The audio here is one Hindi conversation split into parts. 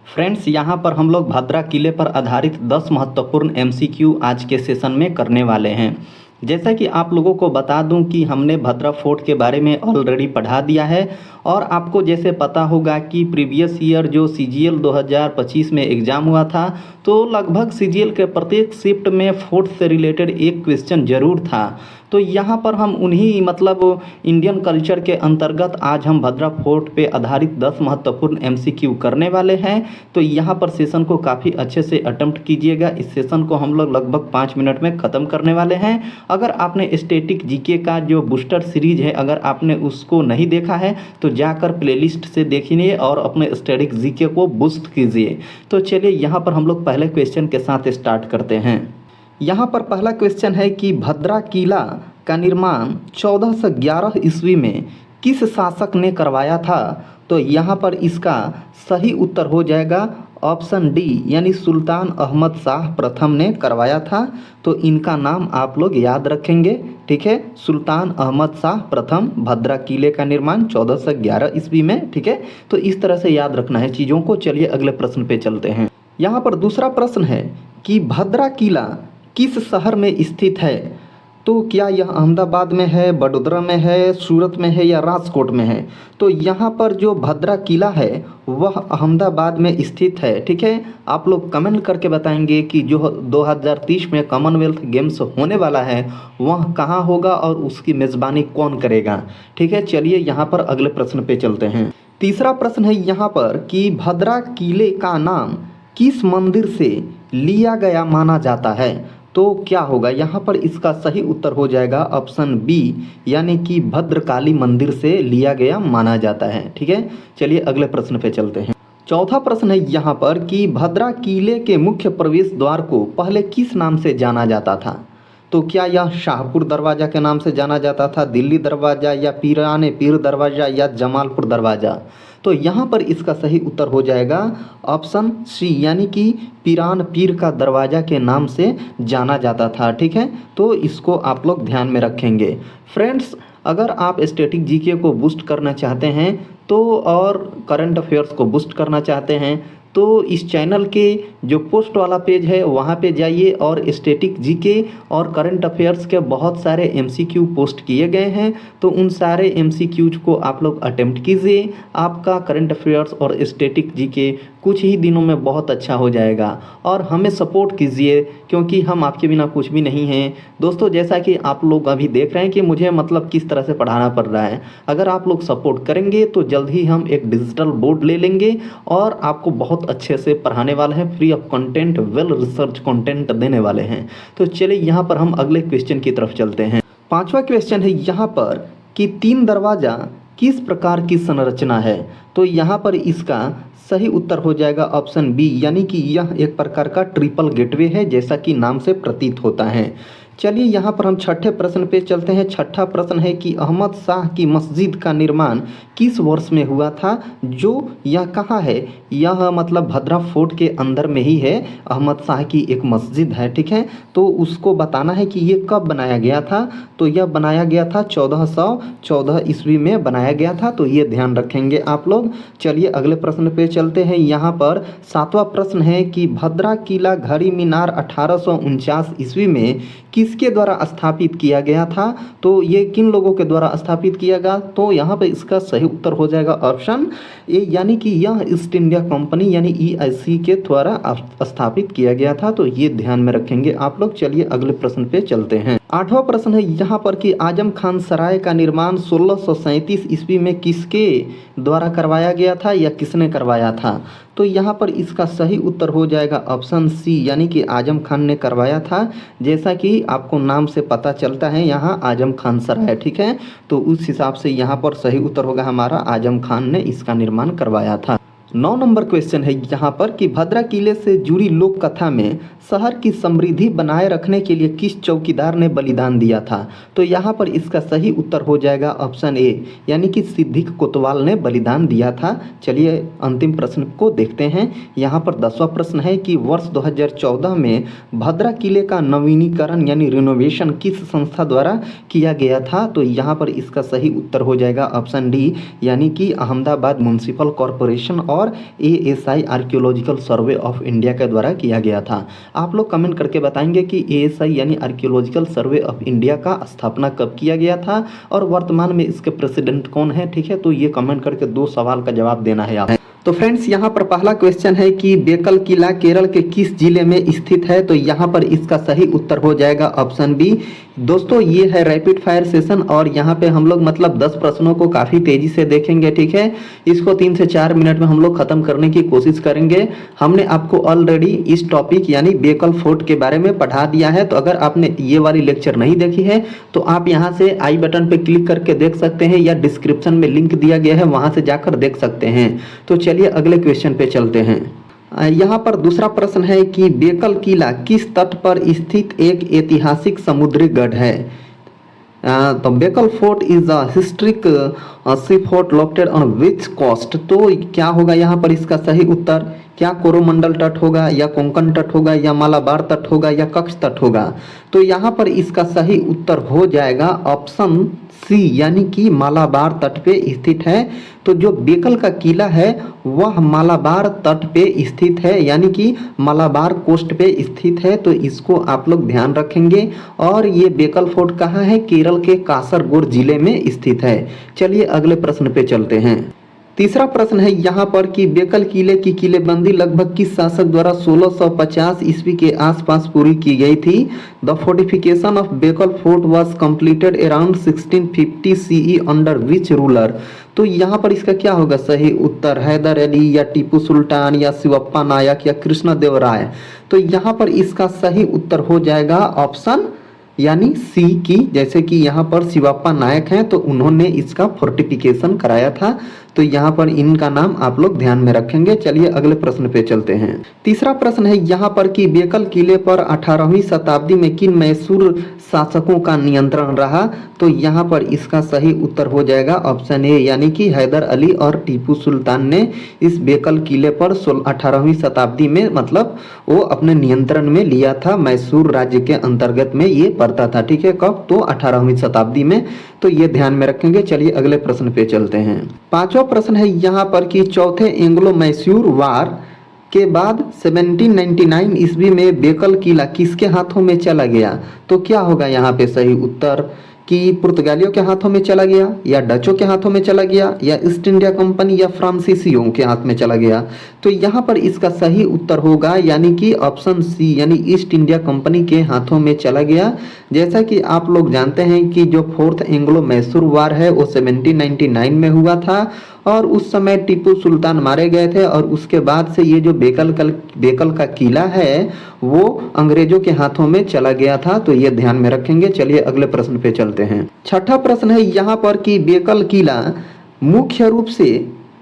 फ्रेंड्स, यहाँ पर हम लोग भद्रा किले पर आधारित 10 महत्वपूर्ण एमसीक्यू आज के सेशन में करने वाले हैं। जैसा कि आप लोगों को बता दूं कि हमने भद्रा फोर्ट के बारे में ऑलरेडी पढ़ा दिया है और आपको जैसे पता होगा कि प्रीवियस ईयर जो सीजीएल 2025 में एग्ज़ाम हुआ था, तो लगभग सीजीएल के प्रत्येक शिफ्ट में फोर्ट से रिलेटेड एक क्वेश्चन ज़रूर था। तो यहाँ पर हम उन्हीं इंडियन कल्चर के अंतर्गत आज हम भद्रा फोर्ट पे आधारित 10 महत्वपूर्ण एमसीक्यू करने वाले हैं। तो यहाँ पर सेशन को काफ़ी अच्छे से अटेम्प्ट कीजिएगा। इस सेशन को हम लोग लगभग 5 मिनट में ख़त्म करने वाले हैं। अगर आपने स्टैटिक जीके का जो बूस्टर सीरीज है, अगर आपने उसको नहीं देखा है तो जाकर प्लेलिस्ट से देखिए और अपने स्टैटिक जीके को बूस्ट कीजिए। तो चलिए यहाँ पर हम लोग पहले क्वेश्चन के साथ स्टार्ट करते हैं। यहाँ पर पहला क्वेश्चन है कि भद्रा किला का निर्माण 1411 ईस्वी में किस शासक ने करवाया था? तो यहाँ पर इसका सही उत्तर हो जाएगा ऑप्शन डी, यानी सुल्तान अहमद शाह प्रथम ने करवाया था। तो इनका नाम आप लोग याद रखेंगे, ठीक है। सुल्तान अहमद शाह प्रथम, भद्रा किले का निर्माण 1411 ईस्वी में, ठीक है। तो इस तरह से याद रखना है चीज़ों को। चलिए अगले प्रश्न पे चलते हैं। यहाँ पर दूसरा प्रश्न है कि भद्रा किला किस शहर में स्थित है? तो क्या यह अहमदाबाद में है, बड़ोदरा में है, सूरत में है या राजकोट में है? तो यहाँ पर जो भद्रा किला है वह अहमदाबाद में स्थित है, ठीक है। आप लोग कमेंट करके बताएंगे कि जो 2030 में कॉमनवेल्थ गेम्स होने वाला है वह कहाँ होगा और उसकी मेज़बानी कौन करेगा, ठीक है। चलिए यहाँ पर अगले प्रश्न पे चलते हैं। तीसरा प्रश्न है यहाँ पर कि भद्रा किले का नाम किस मंदिर से लिया गया माना जाता है? तो क्या होगा यहाँ पर? इसका सही उत्तर हो जाएगा ऑप्शन बी, यानी कि भद्रकाली मंदिर से लिया गया माना जाता है, ठीक है। चलिए अगले प्रश्न पे चलते हैं। चौथा प्रश्न है यहाँ पर कि भद्रा किले के मुख्य प्रवेश द्वार को पहले किस नाम से जाना जाता था? तो क्या यह शाहपुर दरवाज़ा के नाम से जाना जाता था, दिल्ली दरवाज़ा या पीराने पीर दरवाज़ा या जमालपुर दरवाज़ा? तो यहाँ पर इसका सही उत्तर हो जाएगा ऑप्शन सी, यानी कि पीरान पीर का दरवाज़ा के नाम से जाना जाता था, ठीक है। तो इसको आप लोग ध्यान में रखेंगे। फ्रेंड्स, अगर आप स्टैटिक जीके को बूस्ट करना चाहते हैं तो और करंट अफेयर्स को बूस्ट करना चाहते हैं तो इस चैनल के जो पोस्ट वाला पेज है वहाँ पे जाइए और स्टैटिक जीके और करंट अफेयर्स के बहुत सारे एमसीक्यू पोस्ट किए गए हैं। तो उन सारे एमसीक्यूज को आप लोग अटेम्प्ट कीजिए। आपका करंट अफेयर्स और स्टैटिक जीके कुछ ही दिनों में बहुत अच्छा हो जाएगा। और हमें सपोर्ट कीजिए क्योंकि हम आपके बिना कुछ भी नहीं हैं। दोस्तों, जैसा कि आप लोग अभी देख रहे हैं कि मुझे किस तरह से पढ़ाना पड़ रहा है, अगर आप लोग सपोर्ट करेंगे तो जल्द ही हम एक डिजिटल बोर्ड ले लेंगे और आपको बहुत अच्छे से पढ़ाने वाले हैं, free of content, well research content देने वाले हैं। तो चलिए यहाँ पर हम अगले क्वेश्चन की तरफ चलते हैं। पांचवा क्वेश्चन है यहाँ पर कि 3 दरवाज़ा किस प्रकार की संरचना है? तो यहाँ पर इसका सही उत्तर हो जाएगा ऑप्शन बी, यानी कि यह एक प्रकार का ट्रिपल गेटवे है, जैसा कि नाम से प्रतीत होता है। चलिए यहाँ पर हम छठे प्रश्न पे चलते हैं। छठा प्रश्न है कि अहमद शाह की मस्जिद का निर्माण किस वर्ष में हुआ था? जो यह कहाँ है? यह भद्रा फोर्ट के अंदर में ही है, अहमद शाह की एक मस्जिद है, ठीक है। तो उसको बताना है कि ये कब बनाया गया था। तो यह बनाया गया था 1414 ईस्वी में बनाया गया था। तो ये ध्यान रखेंगे आप लोग। चलिए अगले प्रश्न पे चलते हैं। यहाँ पर 7वां प्रश्न है कि भद्रा किला घड़ी मीनार 1849 ईस्वी में किसके द्वारा स्थापित किया गया था? तो ये किन लोगों के द्वारा स्थापित किया गया? तो यहाँ पे इसका सही उत्तर हो जाएगा ऑप्शन ए, यानी कि यह ईस्ट इंडिया कंपनी यानी EIC के द्वारा स्थापित किया गया था। तो ये ध्यान में रखेंगे आप लोग। चलिए अगले प्रश्न पे चलते हैं। 8वां प्रश्न है यहाँ पर कि आजम खान सराय का निर्माण 1637 ईस्वी में किसके द्वारा करवाया गया था या किसने करवाया था? तो यहाँ पर इसका सही उत्तर हो जाएगा ऑप्शन सी, यानी कि आजम खान ने करवाया था। जैसा कि आपको नाम से पता चलता है यहाँ आजम खान सराय, ठीक है। तो उस हिसाब से यहाँ पर सही उत्तर होगा हमारा आजम खान ने इसका निर्माण करवाया था। 9 नंबर क्वेश्चन है यहाँ पर कि भद्रा किले से जुड़ी लोक कथा में शहर की समृद्धि बनाए रखने के लिए किस चौकीदार ने बलिदान दिया था? तो यहाँ पर इसका सही उत्तर हो जाएगा ऑप्शन ए, यानी कि सिद्दीक कोतवाल ने बलिदान दिया था। चलिए अंतिम प्रश्न को देखते हैं। यहाँ पर 10वां प्रश्न है कि वर्ष 2014 में भद्रा किले का नवीनीकरण यानी रिनोवेशन किस संस्था द्वारा किया गया था? तो यहाँ पर इसका सही उत्तर हो जाएगा ऑप्शन डी, यानी कि अहमदाबाद म्युनिसिपल कॉरपोरेशन और ASI archaeological survey of India के द्वारा किया गया था। आप लोग कमेंट करके बताएंगे कि ASI यानी आर्कियोलॉजिकल सर्वे ऑफ इंडिया का स्थापना कब किया गया था और वर्तमान में इसके प्रेसिडेंट कौन है। ठीक है, तो ये कमेंट करके 2 सवाल का जवाब देना है आप। तो फ्रेंड्स यहाँ पर पहला क्वेश्चन है कि बेकल किला केरल के किस जिले में स्थित है, तो यहाँ पर इसका सही उत्तर हो जाएगा ऑप्शन बी। दोस्तों ये है रैपिड फायर सेशन और यहाँ पे हम लोग मतलब 10 प्रश्नों को काफ़ी तेज़ी से देखेंगे। ठीक है, इसको 3 से 4 मिनट में हम लोग ख़त्म करने की कोशिश करेंगे। हमने आपको ऑलरेडी इस टॉपिक यानी बेकल फोर्ट के बारे में पढ़ा दिया है, तो अगर आपने ये वाली लेक्चर नहीं देखी है तो आप यहाँ से आई बटन पर क्लिक करके देख सकते हैं या डिस्क्रिप्शन में लिंक दिया गया है, वहाँ से जाकर देख सकते हैं। तो चलिए अगले क्वेश्चन पे चलते हैं। यहाँ पर दूसरा प्रश्न है कि बेकल किला किस तट पर स्थित एक ऐतिहासिक समुद्री गढ़ है। तो Bekal fort is a historic sea fort located on which coast. तो क्या होगा यहाँ पर इसका सही उत्तर? क्या कोरोमंडल तट होगा या कोंकण तट होगा या मालाबार तट होगा या कच्छ तट होगा? तो यहाँ पर इसका सही उत्तर हो जाएगा ऑप्शन सी यानी कि मालाबार तट पे स्थित है। तो जो बेकल का किला है वह मालाबार तट पे स्थित है यानी कि मालाबार कोस्ट पे स्थित है, तो इसको आप लोग ध्यान रखेंगे। और ये बेकल फोर्ट कहाँ है? केरल के कासरगोड जिले में स्थित है। चलिए अगले प्रश्न पे चलते हैं। तीसरा प्रश्न है यहाँ पर कि बेकल किले की किलेबंदी लगभग किस शासक द्वारा 1650 ईस्वी के आसपास पूरी की गई थी? द फोर्टिफिकेशन ऑफ बेकल fort was completed around 1650 CE under which ruler? तो यहाँ पर इसका क्या होगा सही उत्तर? हैदर अली या टीपू सुल्तान या शिवप्पा नायक या कृष्णदेवराय? तो यहाँ पर इसका सही उत्तर हो जाएगा ऑप्शन यानी सी की, जैसे कि यहाँ पर शिवप्पा नायक हैं तो उन्होंने इसका फोर्टिफिकेशन कराया था, तो यहाँ पर इनका नाम आप लोग ध्यान में रखेंगे। चलिए अगले प्रश्न पे चलते हैं। तीसरा प्रश्न है यहाँ पर कि बेकल किले पर 18वीं शताब्दी में किन मैसूर शासकों का नियंत्रण रहा? तो यहाँ पर इसका सही उत्तर हो जाएगा ऑप्शन ए यानी कि हैदर अली और टीपू सुल्तान ने इस बेकल किले पर 18वीं शताब्दी में मतलब वो अपने नियंत्रण में लिया था। मैसूर राज्य के अंतर्गत में ये पड़ता था। ठीक है, कब? तो 18वीं शताब्दी में, तो ये ध्यान में रखेंगे। चलिए अगले प्रश्न पे चलते हैं। पांचवा प्रश्न है यहाँ पर कि चौथे एंग्लो मैसूर वार के बाद 1799 ईस्वी में बेकल किला किसके हाथों में चला गया? तो क्या होगा यहाँ पे सही उत्तर? कि पुर्तगालियों के हाथों में चला गया या डचों के हाथों में चला गया या ईस्ट इंडिया कंपनी या फ्रांसीसियों के हाथ में चला गया? तो यहाँ पर इसका सही उत्तर होगा यानी कि ऑप्शन सी यानी ईस्ट इंडिया कंपनी के हाथों में चला गया। जैसा कि आप लोग जानते हैं कि जो फोर्थ एंग्लो मैसूर वार है वो 1799 में हुआ था और उस समय टीपू सुल्तान मारे गए थे और उसके बाद से ये जो बेकल का किला है वो अंग्रेजों के हाथों में चला गया था, तो ये ध्यान में रखेंगे। चलिए अगले प्रश्न पे चलते हैं। छठा प्रश्न है यहाँ पर कि बेकल किला मुख्य रूप से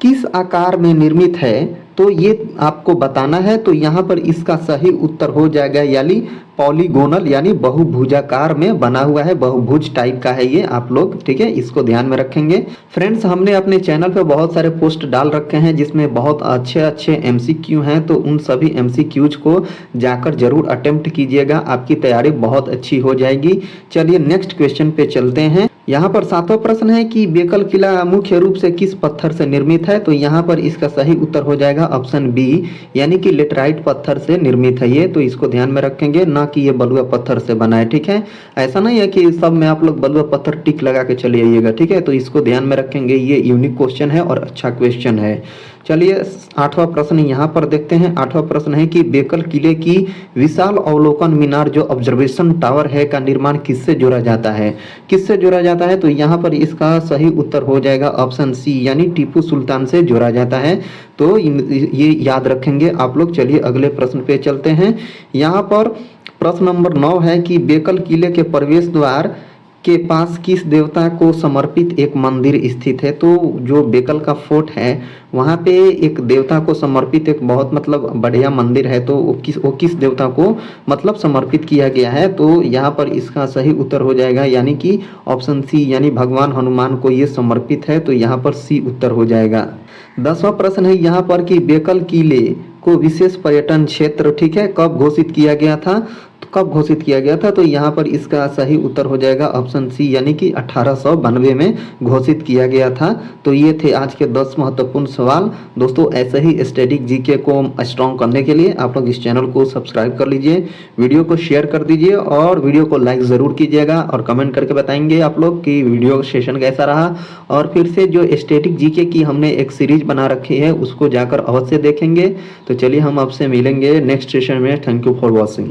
किस आकार में निर्मित है? तो ये आपको बताना है। तो यहाँ पर इसका सही उत्तर हो जाएगा यानी पॉलीगोनल यानी बहुभुजाकार में बना हुआ है, बहुभुज टाइप का है ये आप लोग। ठीक है, इसको ध्यान में रखेंगे। फ्रेंड्स हमने अपने चैनल पे बहुत सारे पोस्ट डाल रखे हैं जिसमें बहुत अच्छे अच्छे MCQ हैं, तो उन सभी MCQs को जाकर जरूर अटेम्प्ट कीजिएगा, आपकी तैयारी बहुत अच्छी हो जाएगी। चलिए नेक्स्ट क्वेश्चन पे चलते हैं। यहाँ पर सातवां प्रश्न है कि बेकल किला मुख्य रूप से किस पत्थर से निर्मित है? तो यहाँ पर इसका सही उत्तर हो जाएगा ऑप्शन बी यानी कि लेटराइट पत्थर से निर्मित है ये, तो इसको ध्यान में रखेंगे, ना कि ये बलुआ पत्थर से बना है। ठीक है, ऐसा नहीं है कि सब में आप लोग बलुआ पत्थर टिक लगा के चले आइएगा। ठीक है, तो इसको ध्यान में रखेंगे, ये यूनिक क्वेश्चन है और अच्छा क्वेश्चन है। चलिए आठवां प्रश्न यहाँ पर देखते हैं। आठवां प्रश्न है कि बेकल किले की विशाल अवलोकन मीनार जो ऑब्जर्वेशन टावर है का निर्माण किससे जोड़ा जाता है? किससे जोड़ा जाता है? तो यहाँ पर इसका सही उत्तर हो जाएगा ऑप्शन सी यानी टीपू सुल्तान से जोड़ा जाता है, तो ये याद रखेंगे आप लोग। चलिए अगले प्रश्न पे चलते हैं। यहाँ पर प्रश्न नंबर 9 है कि बेकल किले के प्रवेश द्वार के पास किस देवता को समर्पित एक मंदिर स्थित है? तो जो बेकल का फोर्ट है वहाँ पे एक देवता को समर्पित एक बहुत मतलब बढ़िया मंदिर है, तो वो किस देवता को मतलब समर्पित किया गया है? तो यहाँ पर इसका सही उत्तर हो जाएगा यानी कि ऑप्शन सी यानी भगवान हनुमान को ये समर्पित है, तो यहाँ पर सी उत्तर हो जाएगा। 10वां प्रश्न है यहाँ पर कि बेकल किले को विशेष पर्यटन क्षेत्र, ठीक है, कब घोषित किया गया था? कब घोषित किया गया था? तो यहाँ पर इसका सही उत्तर हो जाएगा ऑप्शन सी, यानी कि 1892 में घोषित किया गया था। तो ये थे आज के 10 महत्वपूर्ण सवाल। दोस्तों ऐसे ही स्टैटिक जीके को स्ट्रॉन्ग करने के लिए आप लोग इस चैनल को सब्सक्राइब कर लीजिए, वीडियो को शेयर कर दीजिए और वीडियो को लाइक ज़रूर कीजिएगा और कमेंट करके बताएंगे आप लोग कि वीडियो सेशन कैसा रहा। और फिर से जो स्टैटिक जीके की हमने एक सीरीज बना रखी है उसको जाकर अवश्य देखेंगे। तो चलिए हम आपसे मिलेंगे नेक्स्ट सेशन में। Thank you for watching.